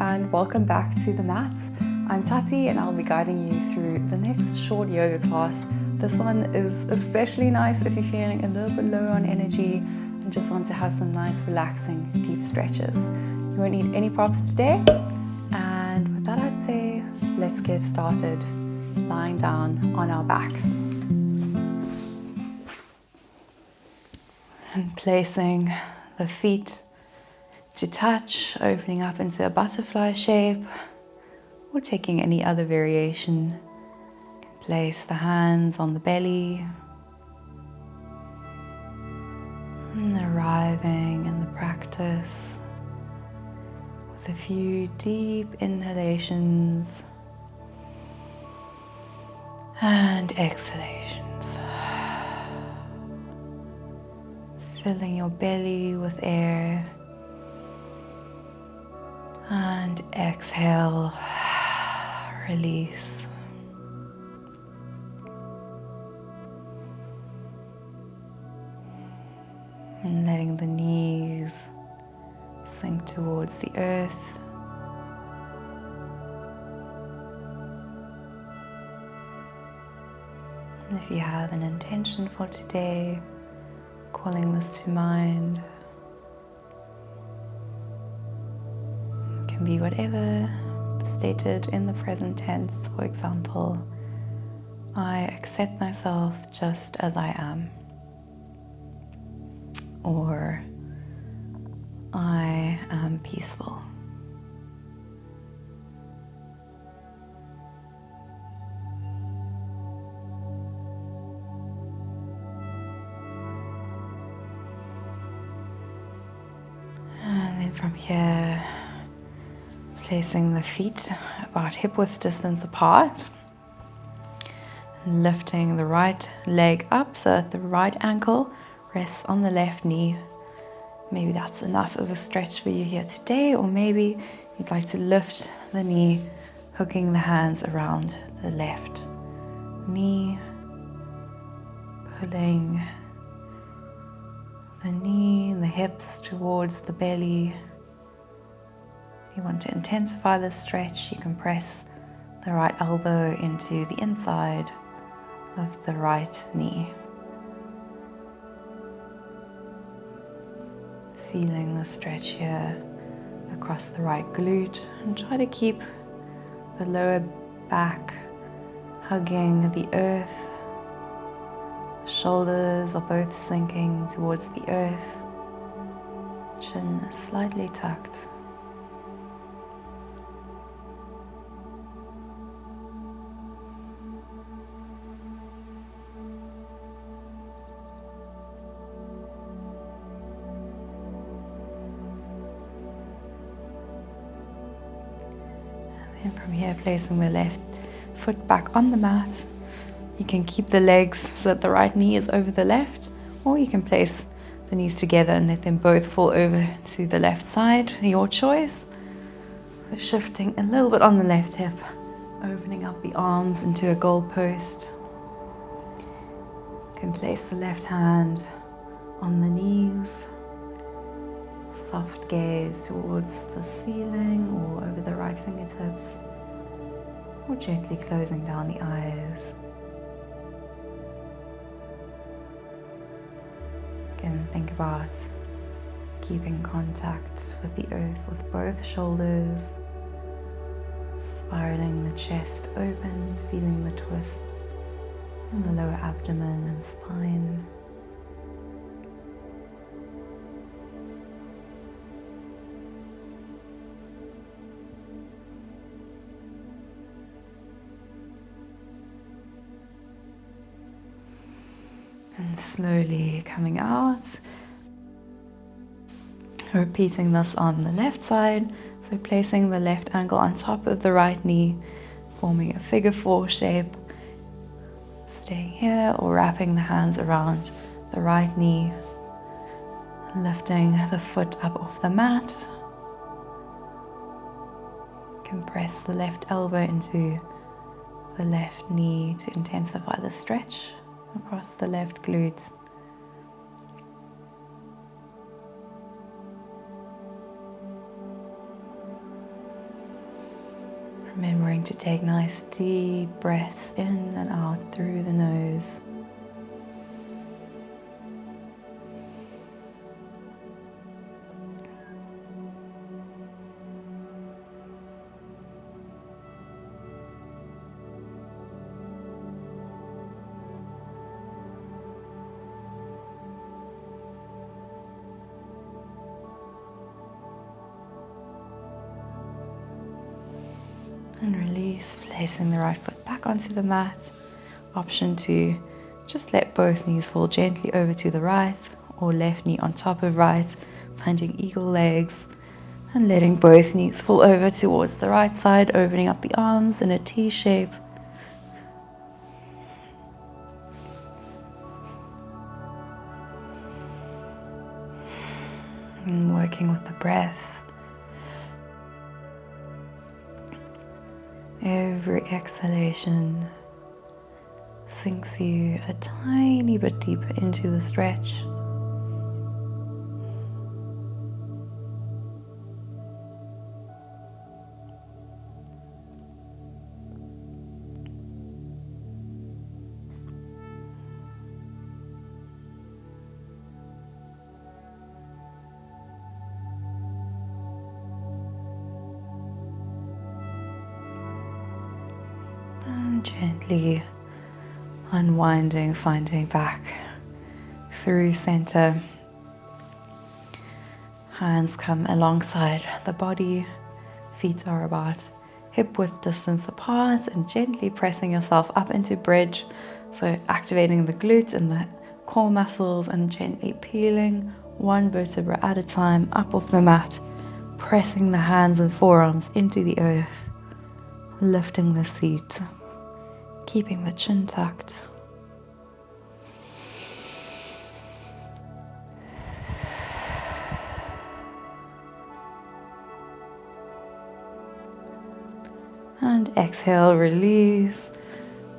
and welcome back to the mat. I'm Tati and I'll be guiding you through the next short yoga class. This one is especially nice if you're feeling a little bit low on energy and just want to have some nice relaxing deep stretches. You won't need any props today, and with that I'd say let's get started lying down on our backs and placing the feet to touch, opening up into a butterfly shape, or taking any other variation. You can place the hands on the belly and arriving in the practice with a few deep inhalations and exhalations. Filling your belly with air. And exhale, release. And letting the knees sink towards the earth. And if you have an intention for today, calling this to mind. Can be whatever stated in the present tense. For example, I accept myself just as I am, or I am peaceful. And then from here, placing the feet about hip-width distance apart, and lifting the right leg up so that the right ankle rests on the left knee. Maybe that's enough of a stretch for you here today, or maybe you'd like to lift the knee, hooking the hands around the left knee, pulling the knee and the hips towards the belly. If you want to intensify the stretch, you can press the right elbow into the inside of the right knee. Feeling the stretch here across the right glute, and try to keep the lower back hugging the earth. Shoulders are both sinking towards the earth. Chin is slightly tucked. And from here, placing the left foot back on the mat. You can keep the legs so that the right knee is over the left, or you can place the knees together and let them both fall over to the left side, your choice. So shifting a little bit on the left hip, opening up the arms into a goalpost. You can place the left hand on the knees. Soft gaze towards the ceiling or over the right fingertips, or gently closing down the eyes. Again, think about keeping contact with the earth with both shoulders, spiraling the chest open, feeling the twist in the lower abdomen and spine. And slowly coming out, repeating this on the left side. So placing the left ankle on top of the right knee, forming a figure 4 shape. Staying here, or wrapping the hands around the right knee, lifting the foot up off the mat. You can press the left elbow into the left knee to intensify the stretch across the left glutes. Remembering to take nice deep breaths in and out through the nose. And release, placing the right foot back onto the mat. Option to just let both knees fall gently over to the right, or left knee on top of right, finding eagle legs, and letting both knees fall over towards the right side, opening up the arms in a T shape. And working with the breath. Every exhalation sinks you a tiny bit deeper into the stretch. And gently unwinding, finding back through center. Hands come alongside the body. Feet are about hip width distance apart, and gently pressing yourself up into bridge. So activating the glutes and the core muscles and gently peeling one vertebra at a time up off the mat. Pressing the hands and forearms into the earth. Lifting the seat. Keeping the chin tucked. And exhale, release.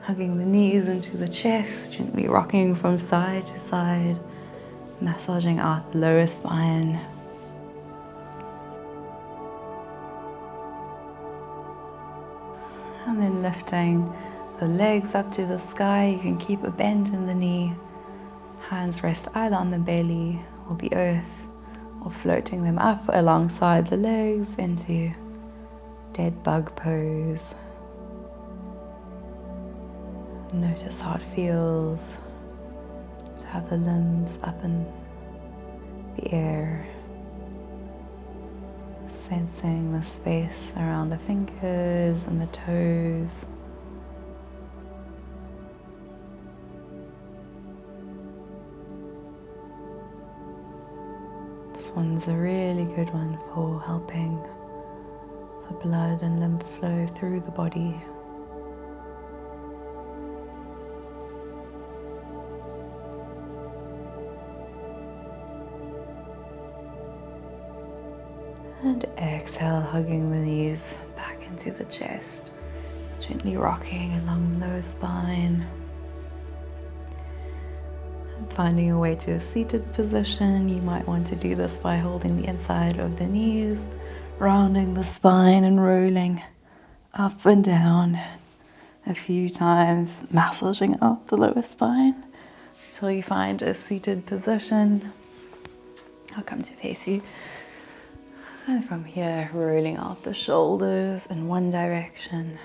Hugging the knees into the chest, gently rocking from side to side. Massaging out the lower spine. And then lifting the legs up to the sky. You can keep a bend in the knee. Hands rest either on the belly or the earth, or floating them up alongside the legs into dead bug pose. Notice how it feels to have the limbs up in the air. Sensing the space around the fingers and the toes. This one's a really good one for helping the blood and lymph flow through the body. And exhale, hugging the knees back into the chest, gently rocking along the lower spine. And finding your way to a seated position. You might want to do this by holding the inside of the knees, rounding the spine and rolling up and down a few times, massaging out the lower spine until you find a seated position. I'll come to face you. And from here, rolling out the shoulders in one direction,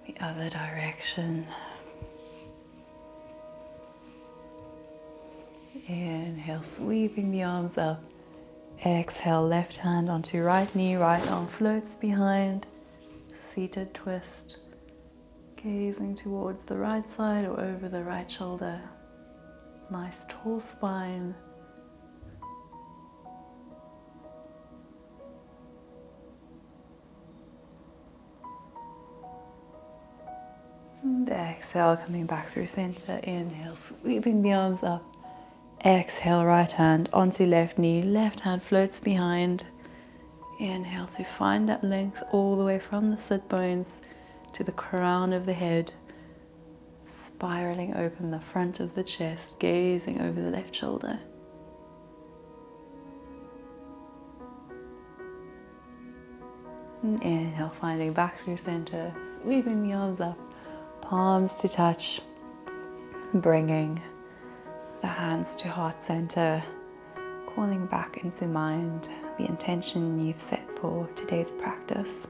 the other direction. Inhale, sweeping the arms up. Exhale, left hand onto right knee, right arm floats behind. Seated twist, gazing towards the right side or over the right shoulder. Nice tall spine. And exhale, coming back through center. Inhale, sweeping the arms up. Exhale, right hand onto left knee. Left hand floats behind. Inhale to find that length all the way from the sit bones to the crown of the head. Spiraling open the front of the chest, gazing over the left shoulder. And inhale, finding back through center, sweeping the arms up, palms to touch, bringing the hands to heart center, calling back into mind the intention you've set for today's practice.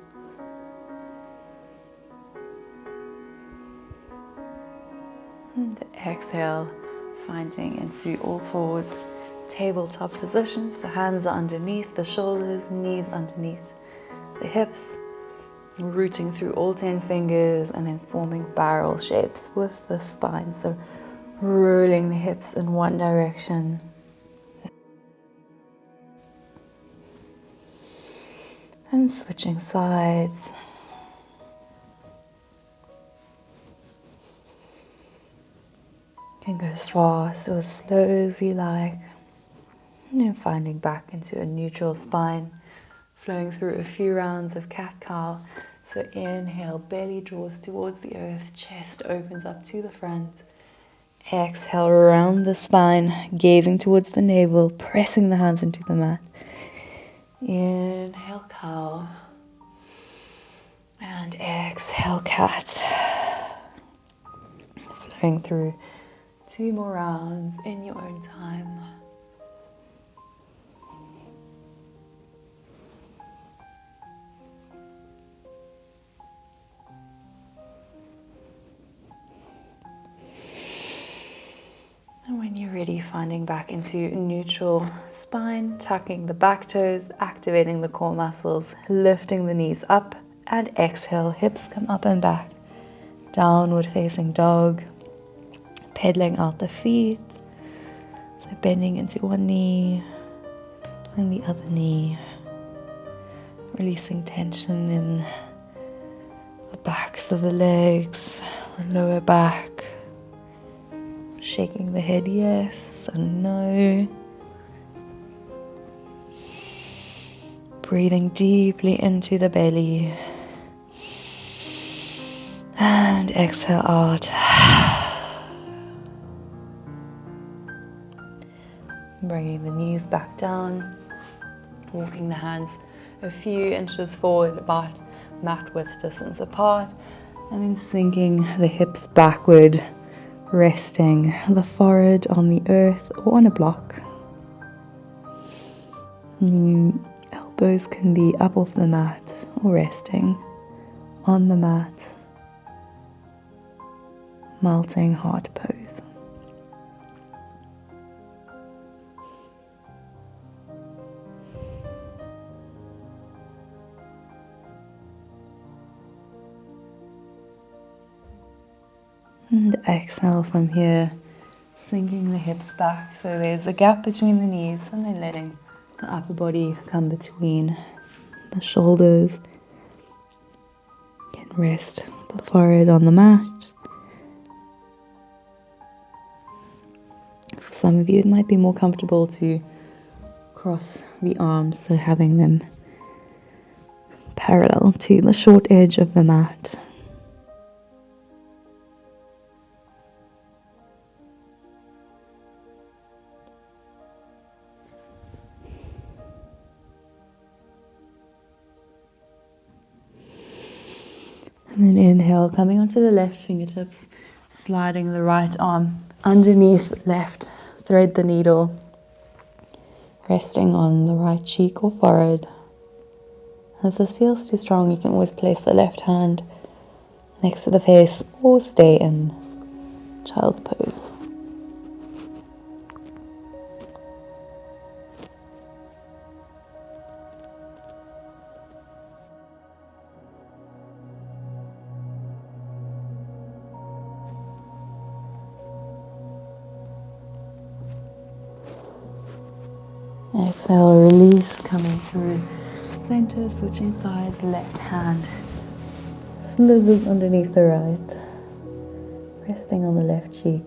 And exhale, finding into all fours, tabletop position. So hands are underneath the shoulders, knees underneath the hips, rooting through all 10 fingers and then forming barrel shapes with the spine. So rolling the hips in one direction. And switching sides. You can go as fast or as slow as you like. And then finding back into a neutral spine, flowing through a few rounds of cat-cow. So inhale, belly draws towards the earth, chest opens up to the front. Exhale, around the spine, gazing towards the navel, pressing the hands into the mat. Inhale, cow. And exhale, cat. Flowing through 2 more rounds in your own time. And when you're ready, finding back into neutral spine, tucking the back toes, activating the core muscles, lifting the knees up, and exhale, hips come up and back. Downward facing dog, pedaling out the feet, so bending into one knee and the other knee, releasing tension in the backs of the legs, the lower back, shaking the head yes and no, breathing deeply into the belly, and exhale out. Bringing the knees back down, walking the hands a few inches forward, about mat width distance apart, and then sinking the hips backward, resting the forehead on the earth or on a block. Elbows can be up off the mat or resting on the mat. Melting heart pose. And exhale from here, sinking the hips back so there's a gap between the knees, and then letting the upper body come between the shoulders. You can rest the forehead on the mat. For some of you, it might be more comfortable to cross the arms, so having them parallel to the short edge of the mat. And then inhale, coming onto the left fingertips, sliding the right arm underneath left, thread the needle, resting on the right cheek or forehead. If this feels too strong, you can always place the left hand next to the face or stay in child's pose. Exhale, release, coming through center, switching sides, left hand slithers underneath the right, resting on the left cheek.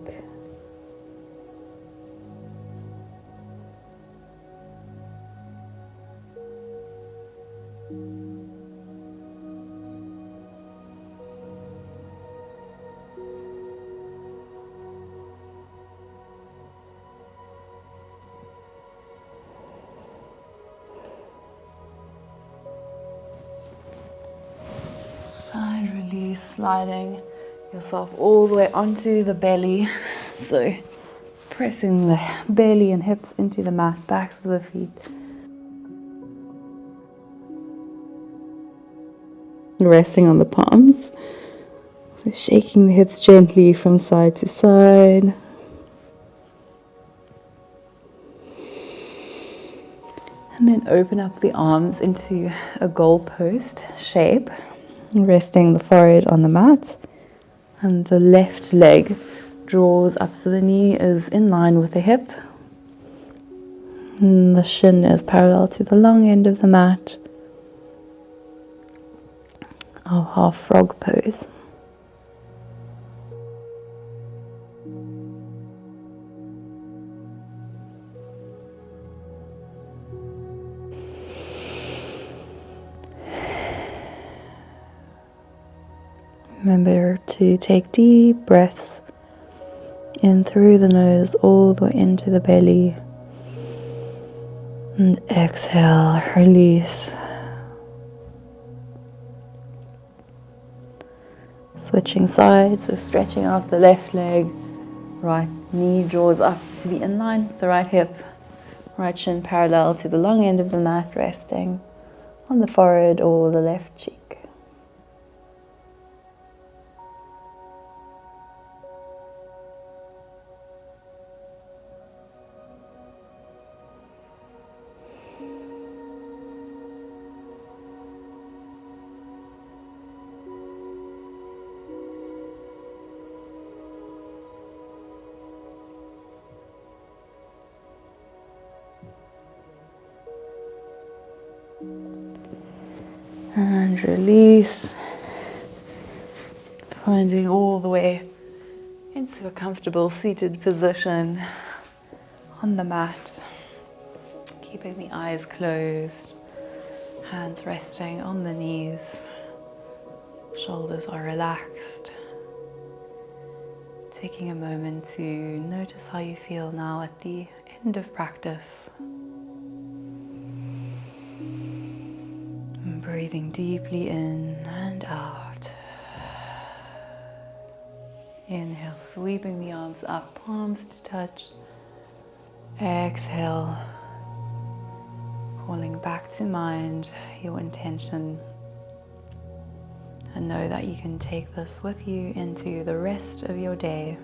gently sliding yourself all the way onto the belly. So pressing the belly and hips into the mat, backs of the feet. Resting on the palms. So shaking the hips gently from side to side. And then open up the arms into a goalpost shape, resting the forehead on the mat. And the left leg draws up so the knee is in line with the hip. And the shin is parallel to the long end of the mat. Our half frog pose. Remember to take deep breaths in through the nose all the way into the belly. And exhale, release. Switching sides, so stretching out the left leg. Right knee draws up to be in line with the right hip. Right shin parallel to the long end of the mat, resting on the forehead or the left cheek. And release, finding all the way into a comfortable seated position on the mat, keeping the eyes closed, hands resting on the knees, shoulders are relaxed. Taking a moment to notice how you feel now at the end of practice. Breathing deeply in and out. Inhale, sweeping the arms up, palms to touch. Exhale, calling back to mind your intention. And know that you can take this with you into the rest of your day.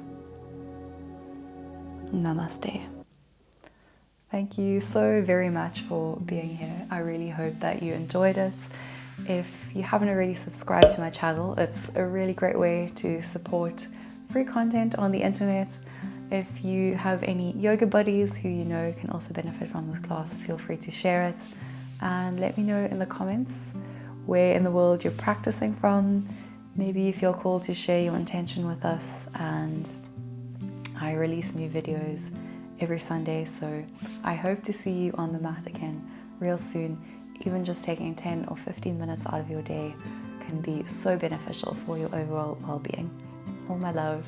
Namaste. Thank you so very much for being here. I really hope that you enjoyed it. If you haven't already subscribed to my channel, it's a really great way to support free content on the internet. If you have any yoga buddies who you know can also benefit from this class, feel free to share it. And let me know in the comments where in the world you're practicing from. Maybe you feel called to share your intention with us. And I release new videos every Sunday, so I hope to see you on the mat again real soon. Even just taking 10 or 15 minutes out of your day can be so beneficial for your overall well-being. All my love.